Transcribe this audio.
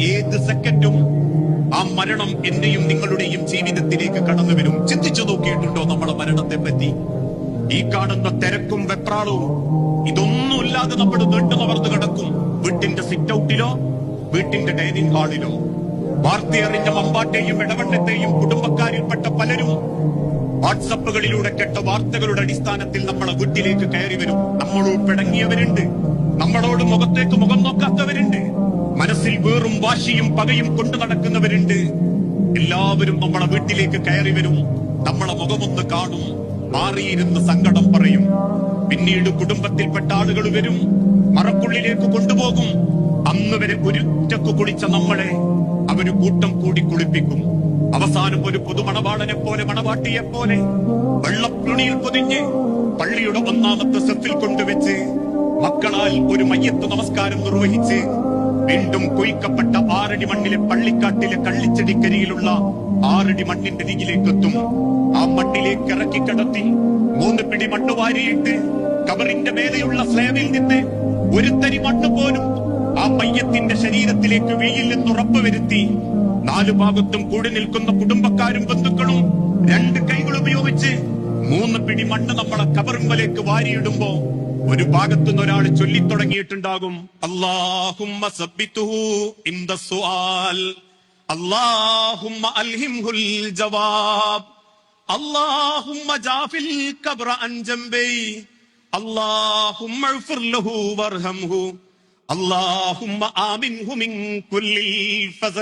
ഏത് സെക്കൻഡും ആ മരണം എന്റെയും നിങ്ങളുടെയും ജീവിതത്തിലേക്ക് കടന്നു വരും. ചിന്തിച്ചു നോക്കിയിട്ടുണ്ടോ നമ്മുടെ മരണത്തെ പറ്റി? ഈ കാണുന്ന തിരക്കും വെപ്രാളവും ഇതൊന്നുമില്ലാതെ നമ്മൾ നീണ്ടു നവർന്നു കിടക്കും. വീട്ടിന്റെ സിറ്റ് ഔട്ടിലോ വീട്ടിന്റെ ഡൈനിങ് ഹാളിലോ. വാർത്തയറിഞ്ഞ മമ്പാട്ടെയും ഇടവണ്ണത്തെയും കുടുംബക്കാരിൽപ്പെട്ട പലരും വാട്സപ്പുകളിലൂടെ കേട്ട വാർത്തകളുടെ അടിസ്ഥാനത്തിൽ നമ്മളെ വീട്ടിലേക്ക് കയറി വരും. നമ്മളോട് പിണങ്ങിയവരുണ്ട്, നമ്മളോട് മുഖത്തേക്ക് മുഖം നോക്കാത്തവരുണ്ട്, മനസ്സിൽ വീറും വാശിയും പകയും കൊണ്ടു നടക്കുന്നവരുണ്ട്. എല്ലാവരും നമ്മളെ വീട്ടിലേക്ക് കയറി വരും. നമ്മളെ മുഖമൊന്ന് കാണും, മാറിയിരുന്ന് സങ്കടം പറയും. പിന്നീട് കുടുംബത്തിൽപ്പെട്ട ആളുകൾ വരും, മറക്കുള്ളിലേക്ക് കൊണ്ടുപോകും. അന്ന് വരെ ഒരുറ്റക്ക് കുളിച്ച നമ്മളെ അവര് കൂട്ടം കൂടി കുളിപ്പിക്കും. അവസാനം ഒരു പുതുമണവാളനെ പോലെ മണവാട്ടിയെ പോലെ വെള്ളത്തുണിയിൽ പൊതിഞ്ഞ് പള്ളിയുടെ ഒന്നാമത്തെ സെഫിൽ കൊണ്ടുവച്ച് മക്കളാൽ ഒരു മയ്യത്ത് നമസ്കാരം നിർവഹിച്ച് വീണ്ടും കൊയ്ക്കപ്പെട്ട 6 അടി മണ്ണിലെ പള്ളിക്കാട്ടിലെ കള്ളിച്ചെടിക്കരിയിലുള്ള 6 അടി മണ്ണിന്റെ അരികിലേക്ക് എത്തും. ആ മണ്ണിലേക്ക് ഇറക്കി കിടത്തി 3 പിടി മണ്ണ് വാരിയിട്ട് കബറിന്റെ മേലെയുള്ള സ്ലേവിൽ നിന്ന് ഒരു തരി മണ്ണ് പോലും ആ മയ്യത്തിന്റെ ശരീരത്തിലേക്ക് വീഴില്ലെന്ന് ഉറപ്പുവരുത്തി 4 ഭാഗത്തും കൂടി നിൽക്കുന്ന കുടുംബക്കാരും ബന്ധുക്കളും 2 കൈകൾ ഉപയോഗിച്ച് 3 പിടി മണ്ണ് നമ്മളെ കബറിലേക്ക് വാരിയിടുമ്പോ ഒരു ഭാഗത്തുനിന്ന് ഒരാൾ ചൊല്ലിത്തുടങ്ങിയിട്ടുണ്ടാകും, അല്ലാഹുമ്മ സബ്ബിതുഹു ഇൻദ സുആൽ, അല്ലാഹുമ്മ അൽഹിംഹുൽ ജവാബ്, അല്ലാഹുമ്മ ജാഫിൽ ഖബ്റ അൻ ജംബൈ, അല്ലാഹുമ്മ ഇഗ്ഫിർ ലഹു വർഹംഹു, അല്ലാഹുമ്മ ആമിൻഹു മിൻ കുല്ലി ഫസ.